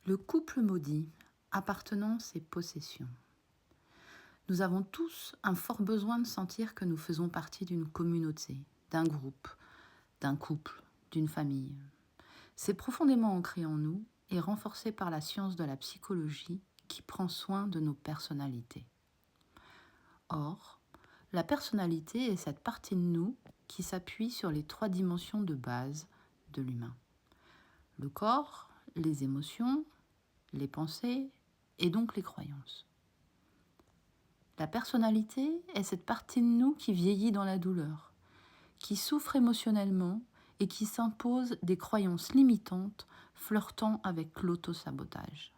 Le couple maudit, appartenance et possession. Nous avons tous un fort besoin de sentir que nous faisons partie d'une communauté, d'un groupe, d'un couple, d'une famille. C'est profondément ancré en nous et renforcé par la science de la psychologie qui prend soin de nos personnalités. Or, la personnalité est cette partie de nous qui s'appuie sur les 3 dimensions de base de l'humain. Le corps, les émotions, les pensées et donc les croyances. La personnalité est cette partie de nous qui vieillit dans la douleur, qui souffre émotionnellement et qui s'impose des croyances limitantes flirtant avec l'autosabotage.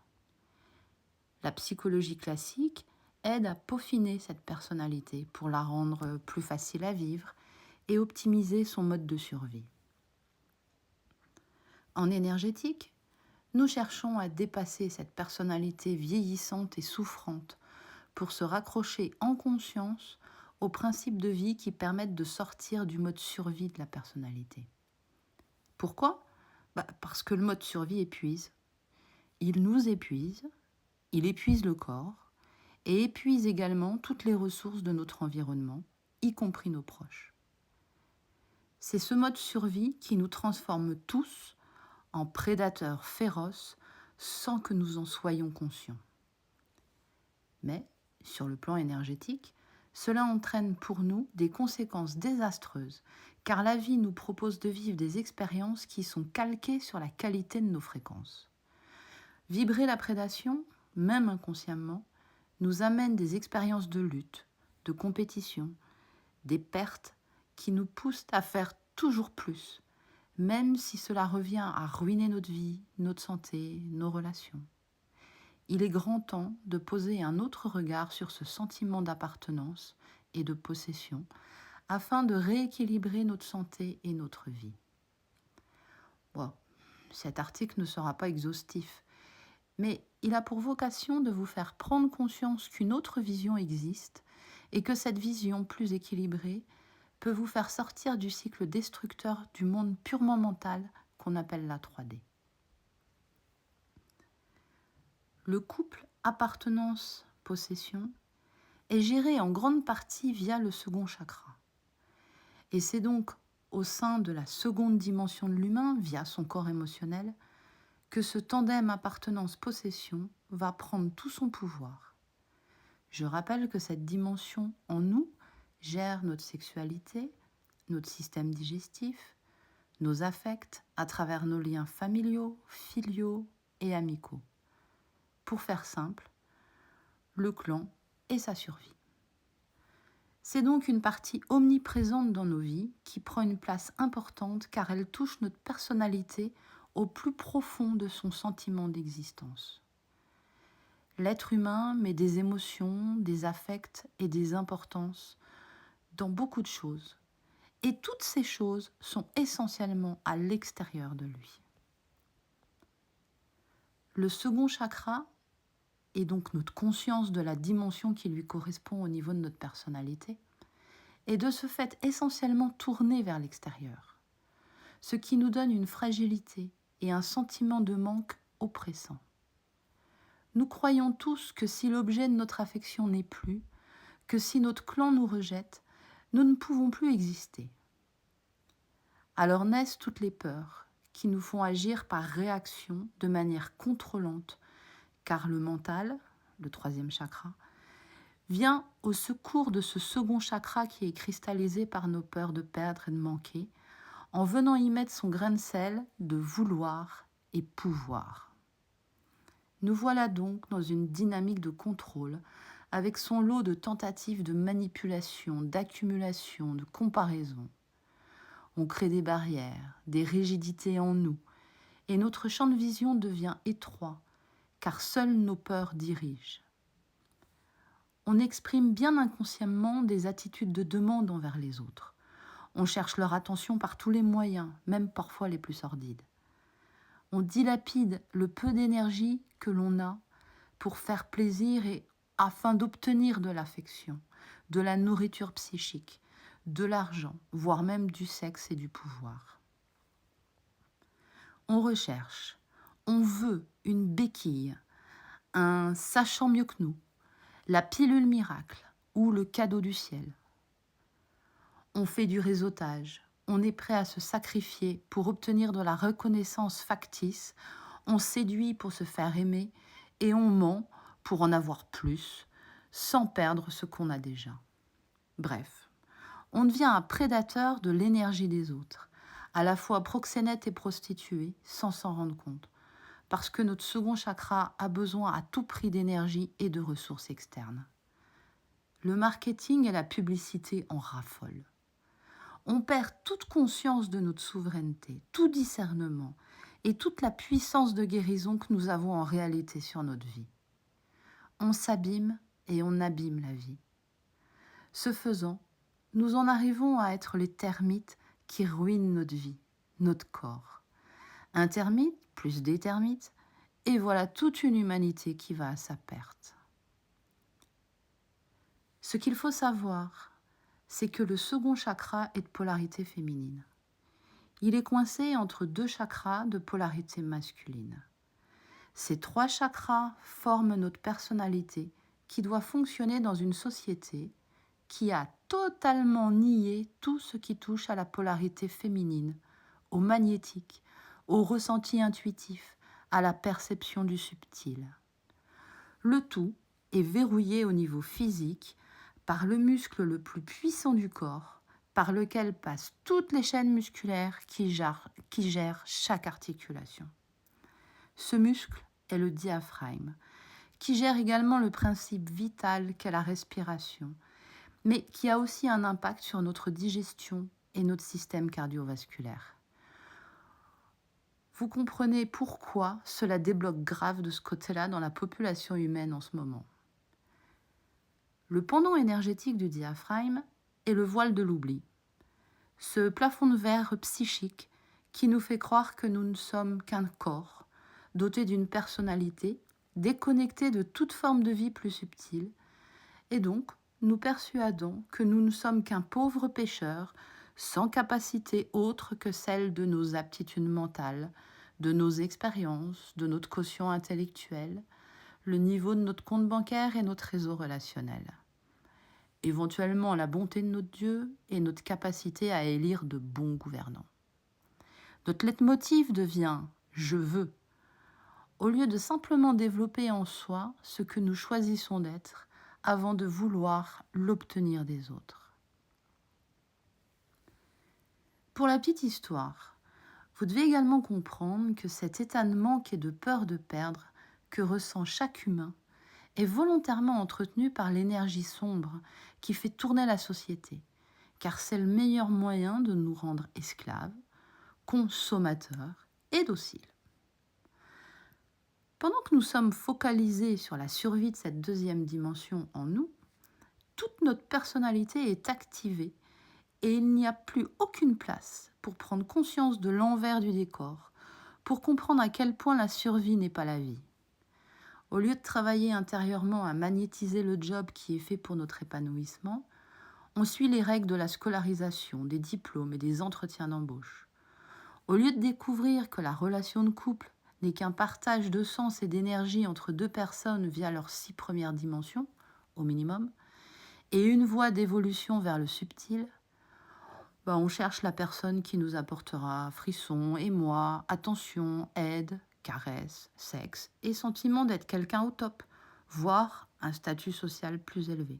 La psychologie classique aide à peaufiner cette personnalité pour la rendre plus facile à vivre et optimiser son mode de survie. En énergétique, nous cherchons à dépasser cette personnalité vieillissante et souffrante pour se raccrocher en conscience aux principes de vie qui permettent de sortir du mode survie de la personnalité. Pourquoi ? Parce que le mode survie épuise. Il nous épuise, il épuise le corps et épuise également toutes les ressources de notre environnement, y compris nos proches. C'est ce mode survie qui nous transforme tous en prédateurs féroces sans que nous en soyons conscients. Mais, sur le plan énergétique, cela entraîne pour nous des conséquences désastreuses, car la vie nous propose de vivre des expériences qui sont calquées sur la qualité de nos fréquences. Vibrer la prédation, même inconsciemment, nous amène des expériences de lutte, de compétition, des pertes qui nous poussent à faire toujours plus, même si cela revient à ruiner notre vie, notre santé, nos relations. Il est grand temps de poser un autre regard sur ce sentiment d'appartenance et de possession afin de rééquilibrer notre santé et notre vie. Bon, cet article ne sera pas exhaustif, mais il a pour vocation de vous faire prendre conscience qu'une autre vision existe et que cette vision plus équilibrée peut vous faire sortir du cycle destructeur du monde purement mental qu'on appelle la 3D. Le couple appartenance-possession est géré en grande partie via le second chakra. Et c'est donc au sein de la seconde dimension de l'humain, via son corps émotionnel, que ce tandem appartenance-possession va prendre tout son pouvoir. Je rappelle que cette dimension en nous gère notre sexualité, notre système digestif, nos affects à travers nos liens familiaux, filiaux et amicaux. Pour faire simple, le clan et sa survie. C'est donc une partie omniprésente dans nos vies qui prend une place importante car elle touche notre personnalité au plus profond de son sentiment d'existence. L'être humain met des émotions, des affects et des importances dans beaucoup de choses. Et toutes ces choses sont essentiellement à l'extérieur de lui. Le second chakra et donc notre conscience de la dimension qui lui correspond au niveau de notre personnalité, est de ce fait essentiellement tournée vers l'extérieur, ce qui nous donne une fragilité et un sentiment de manque oppressant. Nous croyons tous que si l'objet de notre affection n'est plus, que si notre clan nous rejette, nous ne pouvons plus exister. Alors naissent toutes les peurs qui nous font agir par réaction de manière contrôlante, car le mental, le 3e chakra, vient au secours de ce second chakra qui est cristallisé par nos peurs de perdre et de manquer, en venant y mettre son grain de sel de vouloir et pouvoir. Nous voilà donc dans une dynamique de contrôle, avec son lot de tentatives de manipulation, d'accumulation, de comparaison. On crée des barrières, des rigidités en nous, et notre champ de vision devient étroit, car seules nos peurs dirigent. On exprime bien inconsciemment des attitudes de demande envers les autres. On cherche leur attention par tous les moyens, même parfois les plus sordides. On dilapide le peu d'énergie que l'on a pour faire plaisir et afin d'obtenir de l'affection, de la nourriture psychique, de l'argent, voire même du sexe et du pouvoir. On recherche, On veut une béquille, un sachant mieux que nous, la pilule miracle ou le cadeau du ciel. On fait du réseautage, on est prêt à se sacrifier pour obtenir de la reconnaissance factice, on séduit pour se faire aimer et on ment pour en avoir plus, sans perdre ce qu'on a déjà. Bref, on devient un prédateur de l'énergie des autres, à la fois proxénète et prostituée, sans s'en rendre compte, parce que notre second chakra a besoin à tout prix d'énergie et de ressources externes. Le marketing et la publicité en raffolent. On perd toute conscience de notre souveraineté, tout discernement et toute la puissance de guérison que nous avons en réalité sur notre vie. On s'abîme et on abîme la vie. Ce faisant, nous en arrivons à être les termites qui ruinent notre vie, notre corps. Un termite plus des termites, et voilà toute une humanité qui va à sa perte. Ce qu'il faut savoir, c'est que le second chakra est de polarité féminine. Il est coincé entre deux chakras de polarité masculine. Ces trois chakras forment notre personnalité qui doit fonctionner dans une société qui a totalement nié tout ce qui touche à la polarité féminine, au magnétique, au ressenti intuitif, à la perception du subtil. Le tout est verrouillé au niveau physique par le muscle le plus puissant du corps, par lequel passent toutes les chaînes musculaires qui gèrent chaque articulation. Ce muscle est le diaphragme, qui gère également le principe vital qu'est la respiration, mais qui a aussi un impact sur notre digestion et notre système cardiovasculaire. Vous comprenez pourquoi cela débloque grave de ce côté-là dans la population humaine en ce moment. Le pendant énergétique du diaphragme est le voile de l'oubli, ce plafond de verre psychique qui nous fait croire que nous ne sommes qu'un corps, doté d'une personnalité, déconnecté de toute forme de vie plus subtile, et donc nous persuadons que nous ne sommes qu'un pauvre pécheur, sans capacité autre que celle de nos aptitudes mentales, de nos expériences, de notre quotient intellectuel, le niveau de notre compte bancaire et notre réseau relationnel. Éventuellement la bonté de notre Dieu et notre capacité à élire de bons gouvernants. Notre leitmotiv devient « je veux », au lieu de simplement développer en soi ce que nous choisissons d'être avant de vouloir l'obtenir des autres. Pour la petite histoire, vous devez également comprendre que cet état de manque et de peur de perdre que ressent chaque humain est volontairement entretenu par l'énergie sombre qui fait tourner la société, car c'est le meilleur moyen de nous rendre esclaves, consommateurs et dociles. Pendant que nous sommes focalisés sur la survie de cette deuxième dimension en nous, toute notre personnalité est activée et il n'y a plus aucune place pour prendre conscience de l'envers du décor, pour comprendre à quel point la survie n'est pas la vie. Au lieu de travailler intérieurement à magnétiser le job qui est fait pour notre épanouissement, on suit les règles de la scolarisation, des diplômes et des entretiens d'embauche. Au lieu de découvrir que la relation de couple n'est qu'un partage de sens et d'énergie entre deux personnes via leurs 6 premières dimensions, au minimum, et une voie d'évolution vers le subtil, on cherche la personne qui nous apportera frissons, émoi, attention, aide, caresse, sexe et sentiment d'être quelqu'un au top, voire un statut social plus élevé.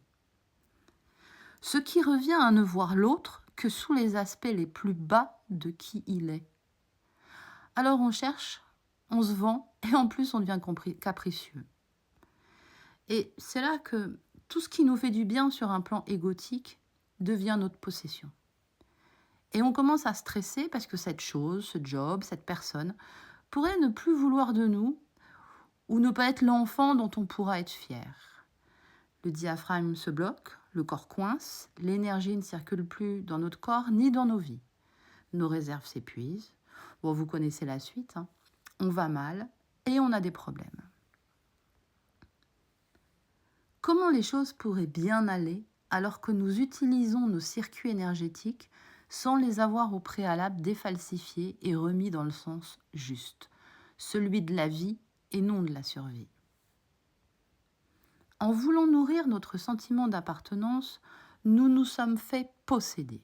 Ce qui revient à ne voir l'autre que sous les aspects les plus bas de qui il est. Alors on cherche, on se vend et en plus on devient capricieux. Et c'est là que tout ce qui nous fait du bien sur un plan égotique devient notre possession. Et on commence à stresser parce que cette chose, ce job, cette personne pourrait ne plus vouloir de nous ou ne pas être l'enfant dont on pourra être fier. Le diaphragme se bloque, le corps coince, l'énergie ne circule plus dans notre corps ni dans nos vies. Nos réserves s'épuisent. Vous connaissez la suite. On va mal et on a des problèmes. Comment les choses pourraient bien aller alors que nous utilisons nos circuits énergétiques sans les avoir au préalable défalsifiés et remis dans le sens juste, celui de la vie et non de la survie. En voulant nourrir notre sentiment d'appartenance, nous nous sommes fait posséder.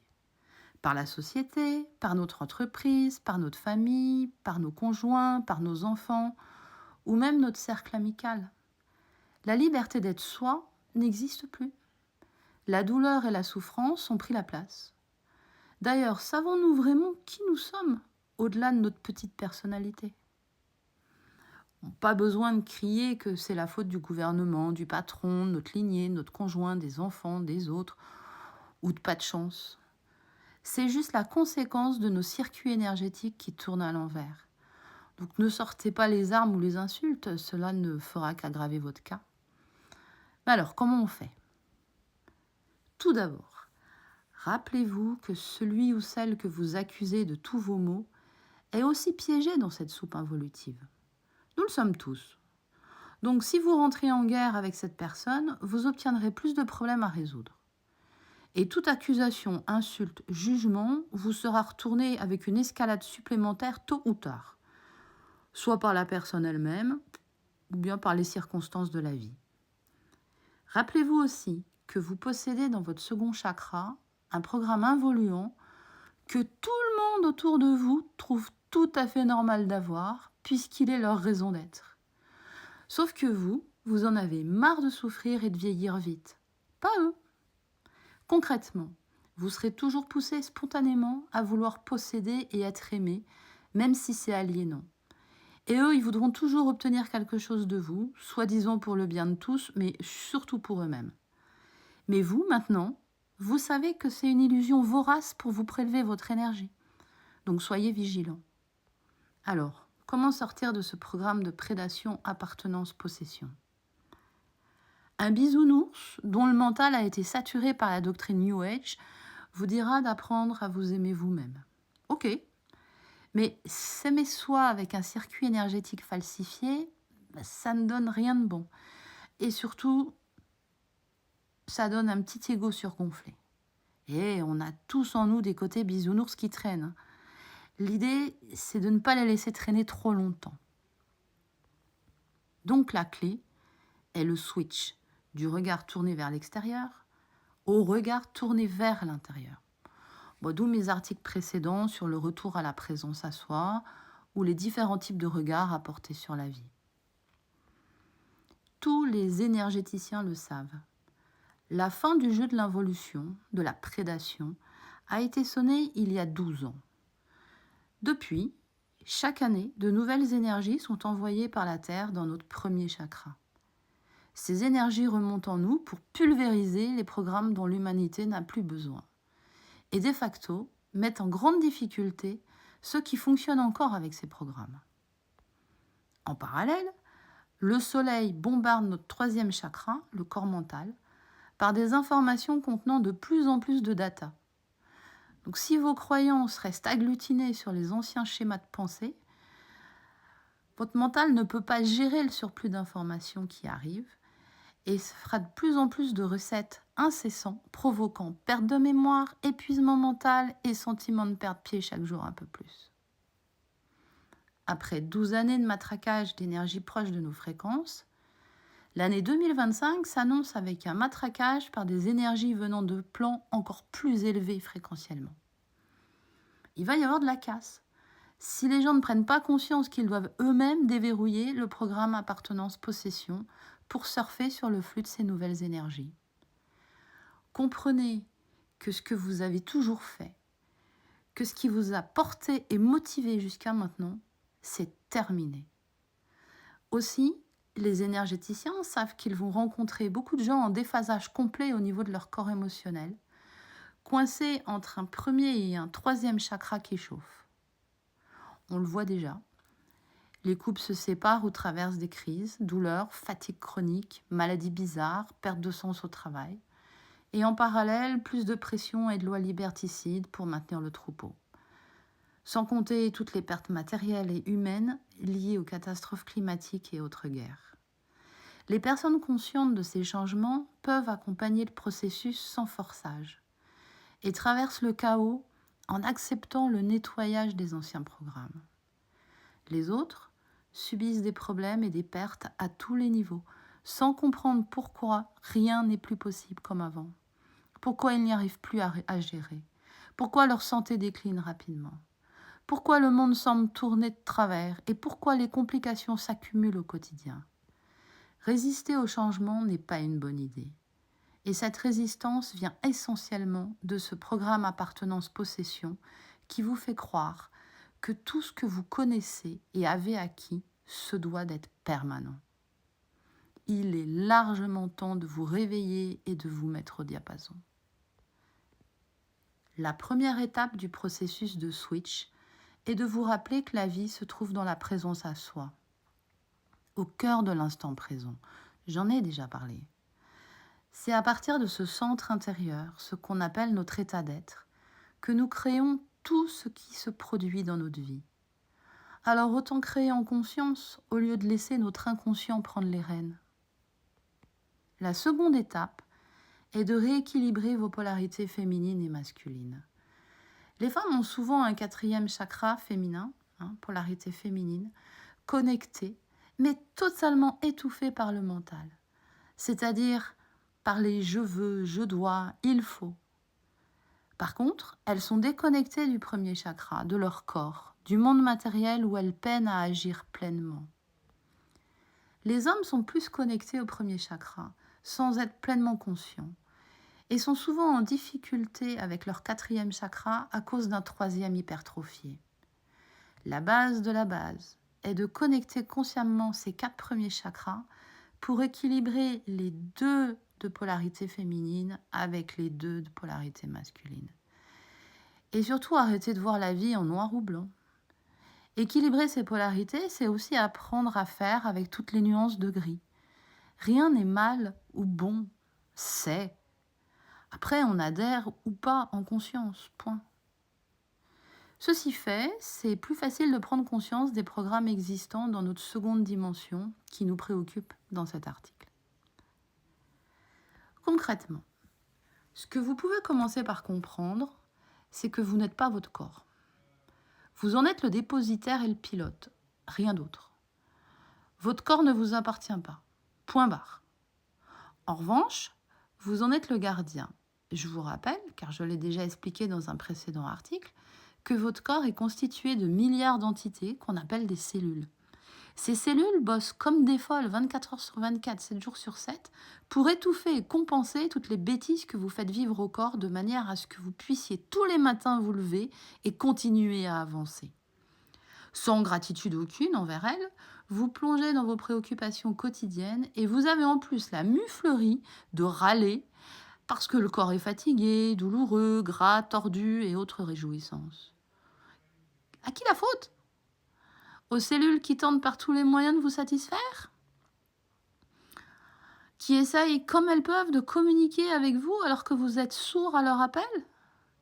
Par la société, par notre entreprise, par notre famille, par nos conjoints, par nos enfants, ou même notre cercle amical. La liberté d'être soi n'existe plus. La douleur et la souffrance ont pris la place. D'ailleurs, savons-nous vraiment qui nous sommes, au-delà de notre petite personnalité ? Pas besoin de crier que c'est la faute du gouvernement, du patron, de notre lignée, de notre conjoint, des enfants, des autres, ou de pas de chance. C'est juste la conséquence de nos circuits énergétiques qui tournent à l'envers. Donc ne sortez pas les armes ou les insultes, cela ne fera qu'aggraver votre cas. Mais alors, comment on fait ? Tout d'abord, rappelez-vous que celui ou celle que vous accusez de tous vos maux est aussi piégé dans cette soupe involutive. Nous le sommes tous. Donc si vous rentrez en guerre avec cette personne, vous obtiendrez plus de problèmes à résoudre. Et toute accusation, insulte, jugement vous sera retournée avec une escalade supplémentaire tôt ou tard, soit par la personne elle-même, ou bien par les circonstances de la vie. Rappelez-vous aussi que vous possédez dans votre second chakra un programme involuant que tout le monde autour de vous trouve tout à fait normal d'avoir, puisqu'il est leur raison d'être. Sauf que vous en avez marre de souffrir et de vieillir vite. Pas eux. Concrètement, vous serez toujours poussé spontanément à vouloir posséder et être aimé, même si c'est aliénant. Et eux, ils voudront toujours obtenir quelque chose de vous, soi-disant pour le bien de tous, mais surtout pour eux-mêmes. Mais vous, maintenant, vous savez que c'est une illusion vorace pour vous prélever votre énergie. Donc soyez vigilants. Alors, comment sortir de ce programme de prédation, appartenance, possession ? Un bisounours, dont le mental a été saturé par la doctrine New Age, vous dira d'apprendre à vous aimer vous-même. Ok, mais s'aimer soi avec un circuit énergétique falsifié, ça ne donne rien de bon. Et surtout, ça donne un petit ego surgonflé. Et on a tous en nous des côtés bisounours qui traînent. L'idée, c'est de ne pas les laisser traîner trop longtemps. Donc la clé est le switch du regard tourné vers l'extérieur au regard tourné vers l'intérieur. D'où mes articles précédents sur le retour à la présence à soi ou les différents types de regards à porter sur la vie. Tous les énergéticiens le savent. La fin du jeu de l'involution, de la prédation, a été sonnée il y a 12 ans. Depuis, chaque année, de nouvelles énergies sont envoyées par la Terre dans notre premier chakra. Ces énergies remontent en nous pour pulvériser les programmes dont l'humanité n'a plus besoin. Et de facto, mettent en grande difficulté ceux qui fonctionnent encore avec ces programmes. En parallèle, le Soleil bombarde notre troisième chakra, le corps mental, par des informations contenant de plus en plus de data. Donc si vos croyances restent agglutinées sur les anciens schémas de pensée, votre mental ne peut pas gérer le surplus d'informations qui arrivent et fera de plus en plus de recettes incessants, provoquant perte de mémoire, épuisement mental et sentiment de perdre pied chaque jour un peu plus. Après 12 années de matraquage d'énergie proche de nos fréquences, l'année 2025 s'annonce avec un matraquage par des énergies venant de plans encore plus élevés fréquentiellement. Il va y avoir de la casse. Si les gens ne prennent pas conscience qu'ils doivent eux-mêmes déverrouiller le programme appartenance-possession pour surfer sur le flux de ces nouvelles énergies. Comprenez que ce que vous avez toujours fait, que ce qui vous a porté et motivé jusqu'à maintenant, c'est terminé. Aussi, les énergéticiens savent qu'ils vont rencontrer beaucoup de gens en déphasage complet au niveau de leur corps émotionnel, coincés entre un premier et un troisième chakra qui chauffe. On le voit déjà. Les couples se séparent ou traversent des crises, douleurs, fatigue chronique, maladies bizarres, perte de sens au travail. Et en parallèle, plus de pression et de lois liberticides pour maintenir le troupeau. Sans compter toutes les pertes matérielles et humaines liées aux catastrophes climatiques et autres guerres. Les personnes conscientes de ces changements peuvent accompagner le processus sans forçage et traversent le chaos en acceptant le nettoyage des anciens programmes. Les autres, subissent des problèmes et des pertes à tous les niveaux, sans comprendre pourquoi rien n'est plus possible comme avant, pourquoi ils n'y arrivent plus à gérer, pourquoi leur santé décline rapidement, pourquoi le monde semble tourner de travers et pourquoi les complications s'accumulent au quotidien. Résister au changement n'est pas une bonne idée. Et cette résistance vient essentiellement de ce programme appartenance-possession qui vous fait croire que tout ce que vous connaissez et avez acquis se doit d'être permanent. Il est largement temps de vous réveiller et de vous mettre au diapason. La première étape du processus de switch est de vous rappeler que la vie se trouve dans la présence à soi, au cœur de l'instant présent. J'en ai déjà parlé. C'est à partir de ce centre intérieur, ce qu'on appelle notre état d'être, que nous créons tout ce qui se produit dans notre vie. Alors autant créer en conscience au lieu de laisser notre inconscient prendre les rênes. La seconde étape est de rééquilibrer vos polarités féminines et masculines. Les femmes ont souvent un 4e chakra féminin, polarité féminine, connecté, mais totalement étouffé par le mental. C'est-à-dire par les je veux, je dois, il faut. Par contre, elles sont déconnectées du 1er chakra, de leur corps, du monde matériel où elles peinent à agir pleinement. Les hommes sont plus connectés au 1er chakra, sans être pleinement conscients, et sont souvent en difficulté avec leur 4e chakra à cause d'un 3e hypertrophié. La base de la base est de connecter consciemment ces 4 premiers chakras pour équilibrer les 2 de polarité féminine avec les 2 de polarité masculine. Et surtout, arrêter de voir la vie en noir ou blanc. Équilibrer ces polarités, c'est aussi apprendre à faire avec toutes les nuances de gris. Rien n'est mal ou bon, c'est. Après, on adhère ou pas en conscience, point. Ceci fait, c'est plus facile de prendre conscience des programmes existants dans notre seconde dimension qui nous préoccupent dans cet article. Concrètement, ce que vous pouvez commencer par comprendre, c'est que vous n'êtes pas votre corps. Vous en êtes le dépositaire et le pilote, rien d'autre. Votre corps ne vous appartient pas, point barre. En revanche, vous en êtes le gardien. Je vous rappelle, car je l'ai déjà expliqué dans un précédent article, que votre corps est constitué de milliards d'entités qu'on appelle des cellules. Ces cellules bossent comme des folles 24 heures sur 24, 7 jours sur 7, pour étouffer et compenser toutes les bêtises que vous faites vivre au corps de manière à ce que vous puissiez tous les matins vous lever et continuer à avancer. Sans gratitude aucune envers elles, vous plongez dans vos préoccupations quotidiennes et vous avez en plus la muflerie de râler parce que le corps est fatigué, douloureux, gras, tordu et autres réjouissances. À qui la faute ? Aux cellules qui tentent par tous les moyens de vous satisfaire ? Qui essayent comme elles peuvent de communiquer avec vous alors que vous êtes sourd à leur appel ?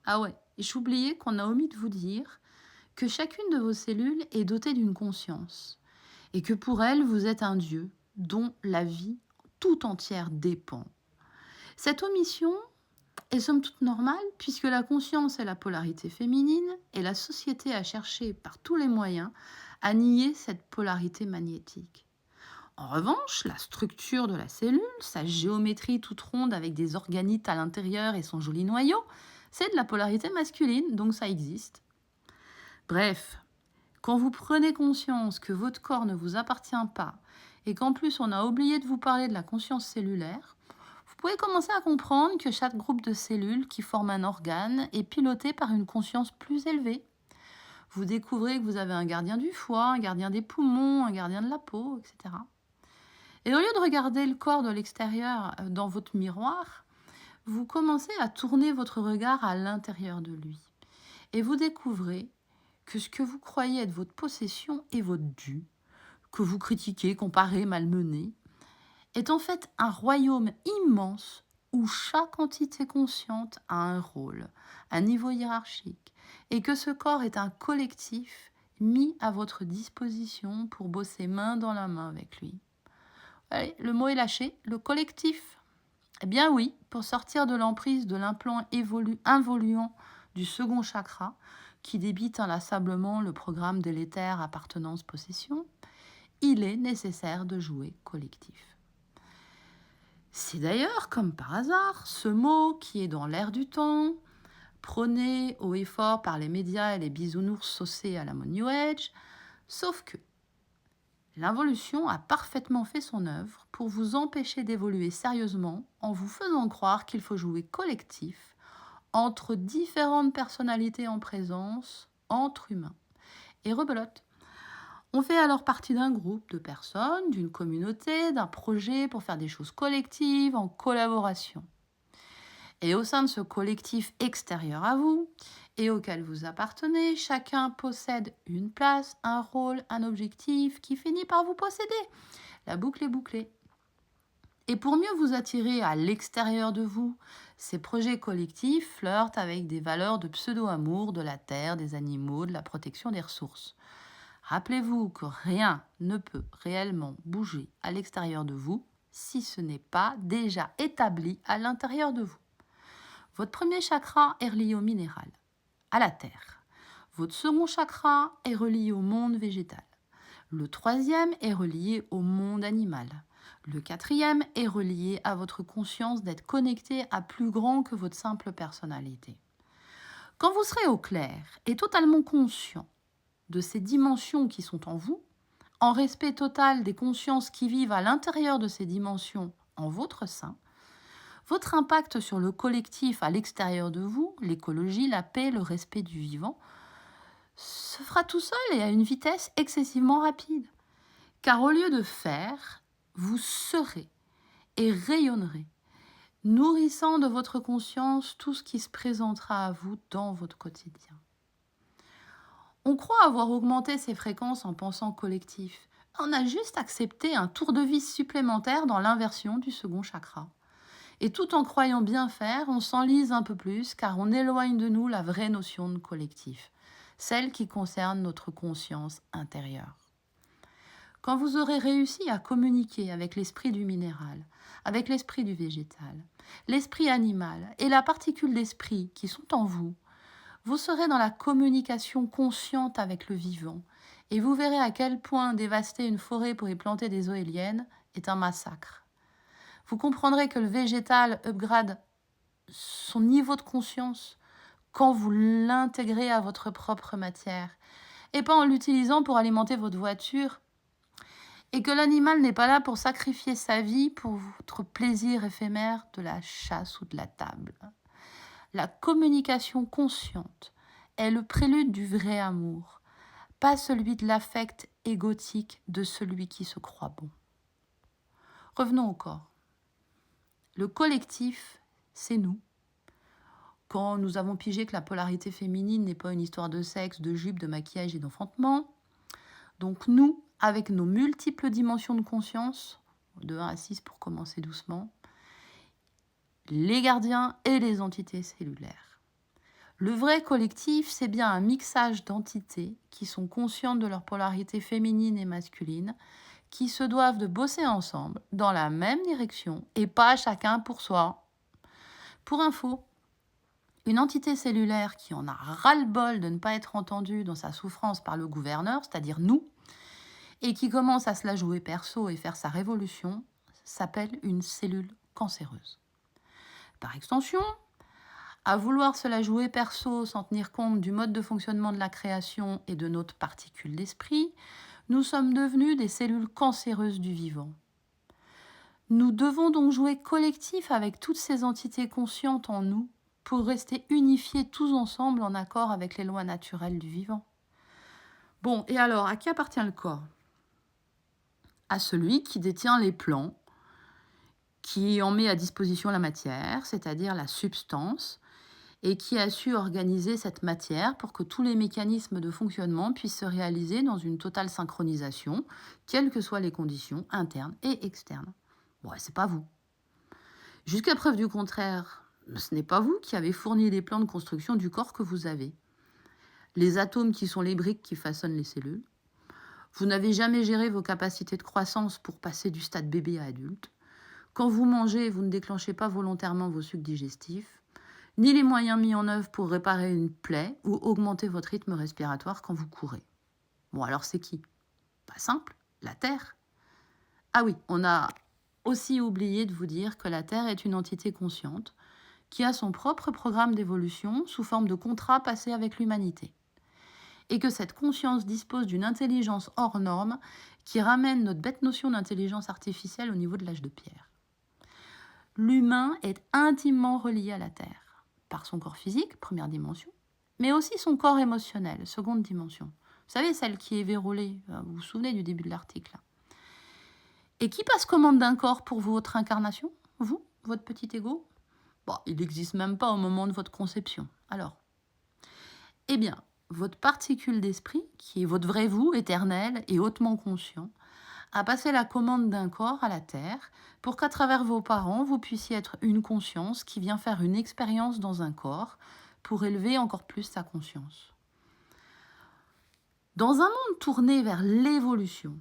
Ah ouais, et j'oubliais qu'on a omis de vous dire que chacune de vos cellules est dotée d'une conscience et que pour elle, vous êtes un Dieu dont la vie tout entière dépend. Cette omission est somme toute normale puisque la conscience est la polarité féminine et la société a cherché par tous les moyens à nier cette polarité magnétique. En revanche, la structure de la cellule, sa géométrie toute ronde avec des organites à l'intérieur et son joli noyau, c'est de la polarité masculine, donc ça existe. Bref, quand vous prenez conscience que votre corps ne vous appartient pas et qu'en plus on a oublié de vous parler de la conscience cellulaire, vous pouvez commencer à comprendre que chaque groupe de cellules qui forme un organe est piloté par une conscience plus élevée. Vous découvrez que vous avez un gardien du foie, un gardien des poumons, un gardien de la peau, etc. Et au lieu de regarder le corps de l'extérieur dans votre miroir, vous commencez à tourner votre regard à l'intérieur de lui. Et vous découvrez que ce que vous croyez être votre possession est votre dû, que vous critiquez, comparez, malmenez, est en fait un royaume immense où chaque entité consciente a un rôle, un niveau hiérarchique, et que ce corps est un collectif mis à votre disposition pour bosser main dans la main avec lui. Allez, le mot est lâché, le collectif. Eh bien oui, pour sortir de l'emprise de l'implant involuant du second chakra, qui débite inlassablement le programme délétère appartenance-possession, il est nécessaire de jouer collectif. C'est d'ailleurs, comme par hasard, ce mot qui est dans l'air du temps, prôné haut et fort par les médias et les bisounours saucés à la mode New Age, sauf que l'involution a parfaitement fait son œuvre pour vous empêcher d'évoluer sérieusement en vous faisant croire qu'il faut jouer collectif entre différentes personnalités en présence, entre humains. Et rebelote. On fait alors partie d'un groupe de personnes, d'une communauté, d'un projet pour faire des choses collectives, en collaboration. Et au sein de ce collectif extérieur à vous, et auquel vous appartenez, chacun possède une place, un rôle, un objectif qui finit par vous posséder. La boucle est bouclée. Et pour mieux vous attirer à l'extérieur de vous, ces projets collectifs flirtent avec des valeurs de pseudo-amour de la terre, des animaux, de la protection des ressources. Rappelez-vous que rien ne peut réellement bouger à l'extérieur de vous si ce n'est pas déjà établi à l'intérieur de vous. Votre premier chakra est relié au minéral, à la terre. Votre second chakra est relié au monde végétal. Le troisième est relié au monde animal. Le quatrième est relié à votre conscience d'être connecté à plus grand que votre simple personnalité. Quand vous serez au clair et totalement conscient de ces dimensions qui sont en vous, en respect total des consciences qui vivent à l'intérieur de ces dimensions en votre sein, votre impact sur le collectif à l'extérieur de vous, l'écologie, la paix, le respect du vivant, se fera tout seul et à une vitesse excessivement rapide. Car au lieu de faire, vous serez et rayonnerez, nourrissant de votre conscience tout ce qui se présentera à vous dans votre quotidien. On croit avoir augmenté ces fréquences en pensant collectif. On a juste accepté un tour de vis supplémentaire dans l'inversion du second chakra. Et tout en croyant bien faire, on s'enlise un peu plus car on éloigne de nous la vraie notion de collectif, celle qui concerne notre conscience intérieure. Quand vous aurez réussi à communiquer avec l'esprit du minéral, avec l'esprit du végétal, l'esprit animal et la particule d'esprit qui sont en vous, vous serez dans la communication consciente avec le vivant et vous verrez à quel point dévaster une forêt pour y planter des éoliennes est un massacre. Vous comprendrez que le végétal upgrade son niveau de conscience quand vous l'intégrez à votre propre matière et pas en l'utilisant pour alimenter votre voiture. Et que l'animal n'est pas là pour sacrifier sa vie pour votre plaisir éphémère de la chasse ou de la table. La communication consciente est le prélude du vrai amour, pas celui de l'affect égotique de celui qui se croit bon. Revenons au corps. Le collectif, c'est nous. Quand nous avons pigé que la polarité féminine n'est pas une histoire de sexe, de jupe, de maquillage et d'enfantement, donc nous, avec nos multiples dimensions de conscience, de 1 à 6 pour commencer doucement, les gardiens et les entités cellulaires. Le vrai collectif, c'est bien un mixage d'entités qui sont conscientes de leur polarité féminine et masculine, qui se doivent de bosser ensemble dans la même direction et pas chacun pour soi. Pour info, une entité cellulaire qui en a ras-le-bol de ne pas être entendue dans sa souffrance par le gouverneur, c'est-à-dire nous, et qui commence à se la jouer perso et faire sa révolution, s'appelle une cellule cancéreuse. Par extension, à vouloir se la jouer perso sans tenir compte du mode de fonctionnement de la création et de notre particule d'esprit, nous sommes devenus des cellules cancéreuses du vivant. Nous devons donc jouer collectif avec toutes ces entités conscientes en nous pour rester unifiés tous ensemble en accord avec les lois naturelles du vivant. Bon, et alors, à qui appartient le corps ? À celui qui détient les plans, qui en met à disposition la matière, c'est-à-dire la substance, et qui a su organiser cette matière pour que tous les mécanismes de fonctionnement puissent se réaliser dans une totale synchronisation, quelles que soient les conditions internes et externes. Bon, c'est pas vous. Jusqu'à preuve du contraire, ce n'est pas vous qui avez fourni les plans de construction du corps que vous avez. Les atomes qui sont les briques qui façonnent les cellules. Vous n'avez jamais géré vos capacités de croissance pour passer du stade bébé à adulte. Quand vous mangez, vous ne déclenchez pas volontairement vos sucs digestifs, ni les moyens mis en œuvre pour réparer une plaie ou augmenter votre rythme respiratoire quand vous courez. Bon, alors c'est qui ? Pas simple, la Terre. Ah oui, on a aussi oublié de vous dire que la Terre est une entité consciente qui a son propre programme d'évolution sous forme de contrat passé avec l'humanité. Et que cette conscience dispose d'une intelligence hors norme qui ramène notre bête notion d'intelligence artificielle au niveau de l'âge de pierre. L'humain est intimement relié à la Terre, par son corps physique, première dimension, mais aussi son corps émotionnel, seconde dimension. Vous savez, celle qui est vérolée, vous vous souvenez du début de l'article. Et qui passe commande d'un corps pour votre incarnation? Vous, votre petit ego? Bon, il n'existe même pas au moment de votre conception. Alors, eh bien, votre particule d'esprit, qui est votre vrai vous, éternel et hautement conscient, a passé la commande d'un corps à la Terre pour qu'à travers vos parents, vous puissiez être une conscience qui vient faire une expérience dans un corps pour élever encore plus sa conscience. Dans un monde tourné vers l'évolution,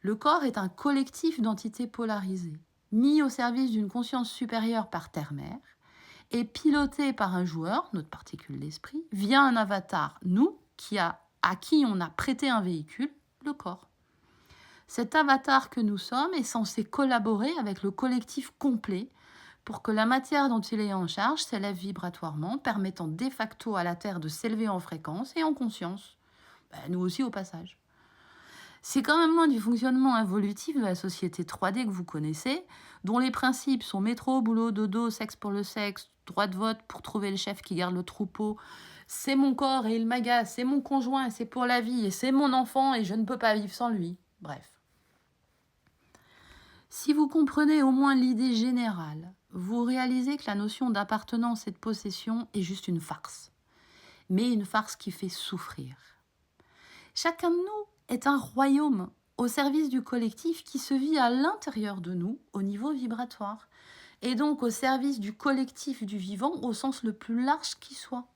le corps est un collectif d'entités polarisées, mis au service d'une conscience supérieure par terre-mère, et piloté par un joueur, notre particule d'esprit, via un avatar, nous, à qui on a prêté un véhicule, le corps. Cet avatar que nous sommes est censé collaborer avec le collectif complet pour que la matière dont il est en charge s'élève vibratoirement, permettant de facto à la Terre de s'élever en fréquence et en conscience. Nous aussi au passage. C'est quand même loin du fonctionnement évolutif de la société 3D que vous connaissez, dont les principes sont métro, boulot, dodo, sexe pour le sexe, droit de vote pour trouver le chef qui garde le troupeau, c'est mon corps et il m'agace, c'est mon conjoint et c'est pour la vie, et c'est mon enfant et je ne peux pas vivre sans lui. Bref. Si vous comprenez au moins l'idée générale, vous réalisez que la notion d'appartenance et de possession est juste une farce, mais une farce qui fait souffrir. Chacun de nous est un royaume au service du collectif qui se vit à l'intérieur de nous au niveau vibratoire, et donc au service du collectif du vivant au sens le plus large qui soit.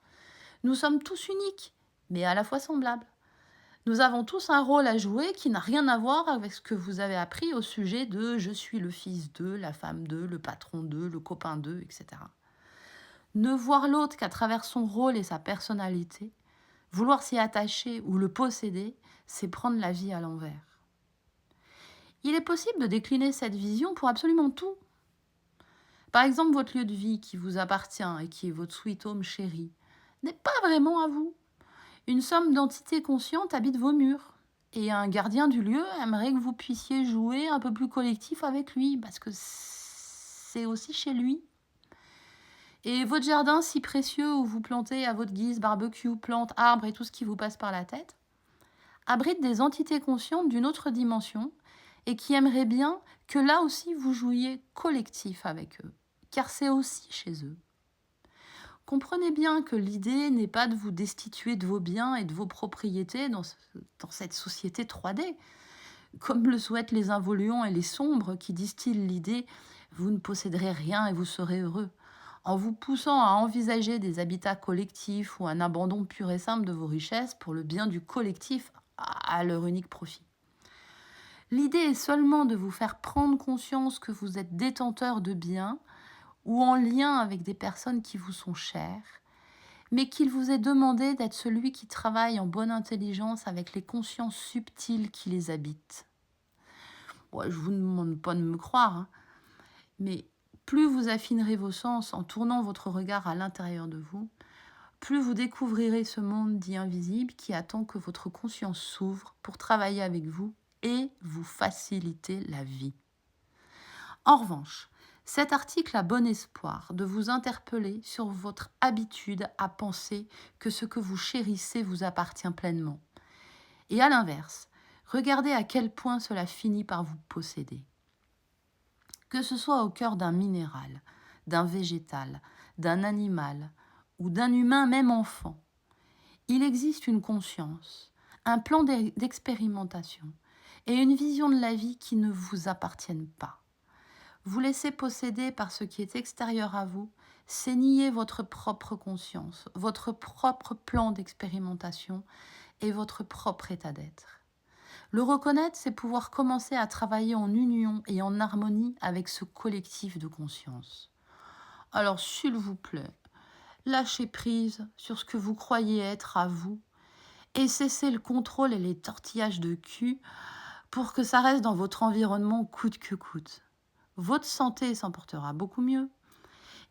Nous sommes tous uniques, mais à la fois semblables. Nous avons tous un rôle à jouer qui n'a rien à voir avec ce que vous avez appris au sujet de « je suis le fils de », la femme de, le patron de, le copain de, etc. Ne voir l'autre qu'à travers son rôle et sa personnalité, vouloir s'y attacher ou le posséder, c'est prendre la vie à l'envers. Il est possible de décliner cette vision pour absolument tout. Par exemple, votre lieu de vie qui vous appartient et qui est votre sweet home chéri n'est pas vraiment à vous. Une somme d'entités conscientes habite vos murs. Et un gardien du lieu aimerait que vous puissiez jouer un peu plus collectif avec lui, parce que c'est aussi chez lui. Et votre jardin si précieux où vous plantez à votre guise barbecue, plantes, arbres et tout ce qui vous passe par la tête, abrite des entités conscientes d'une autre dimension et qui aimeraient bien que là aussi vous jouiez collectif avec eux, car c'est aussi chez eux. Comprenez bien que l'idée n'est pas de vous destituer de vos biens et de vos propriétés dans cette société 3D, comme le souhaitent les involuants et les sombres qui distillent l'idée « vous ne posséderez rien et vous serez heureux », en vous poussant à envisager des habitats collectifs ou un abandon pur et simple de vos richesses pour le bien du collectif à leur unique profit. L'idée est seulement de vous faire prendre conscience que vous êtes détenteur de biens ou en lien avec des personnes qui vous sont chères, mais qu'il vous est demandé d'être celui qui travaille en bonne intelligence avec les consciences subtiles qui les habitent. Ouais, je ne vous demande pas de me croire, mais plus vous affinerez vos sens en tournant votre regard à l'intérieur de vous, plus vous découvrirez ce monde dit invisible qui attend que votre conscience s'ouvre pour travailler avec vous et vous faciliter la vie. En revanche, cet article a bon espoir de vous interpeller sur votre habitude à penser que ce que vous chérissez vous appartient pleinement. Et à l'inverse, regardez à quel point cela finit par vous posséder. Que ce soit au cœur d'un minéral, d'un végétal, d'un animal ou d'un humain même enfant, il existe une conscience, un plan d'expérimentation et une vision de la vie qui ne vous appartiennent pas. Vous laisser posséder par ce qui est extérieur à vous, c'est nier votre propre conscience, votre propre plan d'expérimentation et votre propre état d'être. Le reconnaître, c'est pouvoir commencer à travailler en union et en harmonie avec ce collectif de conscience. Alors, s'il vous plaît, lâchez prise sur ce que vous croyez être à vous et cessez le contrôle et les tortillages de cul pour que ça reste dans votre environnement coûte que coûte. Votre santé s'en portera beaucoup mieux.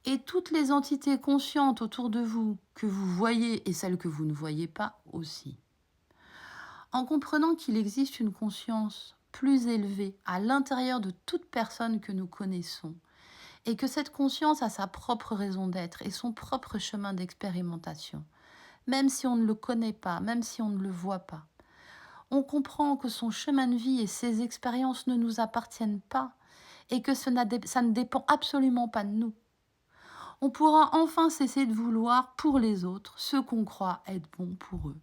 Et toutes les entités conscientes autour de vous, que vous voyez et celles que vous ne voyez pas aussi. En comprenant qu'il existe une conscience plus élevée à l'intérieur de toute personne que nous connaissons, et que cette conscience a sa propre raison d'être et son propre chemin d'expérimentation, même si on ne le connaît pas, même si on ne le voit pas. On comprend que son chemin de vie et ses expériences ne nous appartiennent pas et que ça ne dépend absolument pas de nous. On pourra enfin cesser de vouloir pour les autres ce qu'on croit être bon pour eux.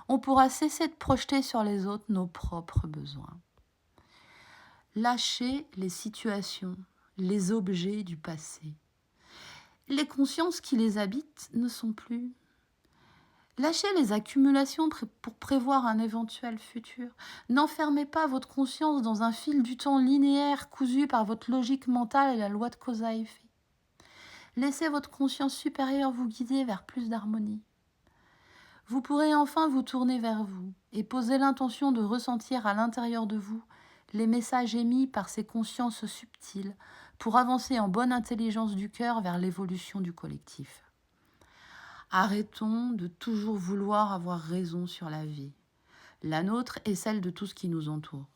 On pourra cesser de projeter sur les autres nos propres besoins. Lâcher les situations, les objets du passé. Les consciences qui les habitent ne sont plus. Lâchez les accumulations pour prévoir un éventuel futur. N'enfermez pas votre conscience dans un fil du temps linéaire cousu par votre logique mentale et la loi de cause à effet. Laissez votre conscience supérieure vous guider vers plus d'harmonie. Vous pourrez enfin vous tourner vers vous et poser l'intention de ressentir à l'intérieur de vous les messages émis par ces consciences subtiles pour avancer en bonne intelligence du cœur vers l'évolution du collectif. Arrêtons de toujours vouloir avoir raison sur la vie, la nôtre et celle de tout ce qui nous entoure.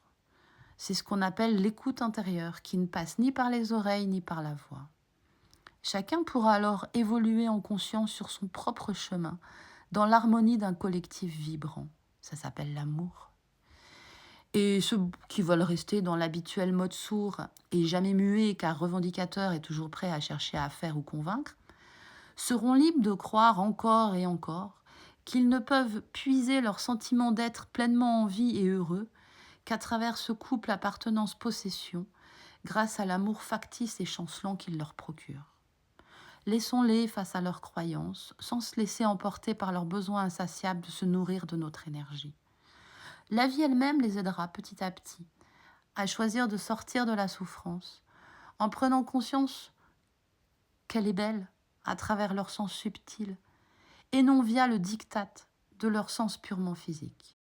C'est ce qu'on appelle l'écoute intérieure qui ne passe ni par les oreilles ni par la voix. Chacun pourra alors évoluer en conscience sur son propre chemin, dans l'harmonie d'un collectif vibrant. Ça s'appelle l'amour. Et ceux qui veulent rester dans l'habituel mode sourd et jamais muet car revendicateur et toujours prêt à chercher à faire ou convaincre, seront libres de croire encore et encore qu'ils ne peuvent puiser leur sentiment d'être pleinement en vie et heureux qu'à travers ce couple appartenance-possession, grâce à l'amour factice et chancelant qu'il leur procure. Laissons-les face à leurs croyances, sans se laisser emporter par leur besoin insatiable de se nourrir de notre énergie. La vie elle-même les aidera petit à petit à choisir de sortir de la souffrance, en prenant conscience qu'elle est belle à travers leur sens subtil, et non via le diktat de leur sens purement physique.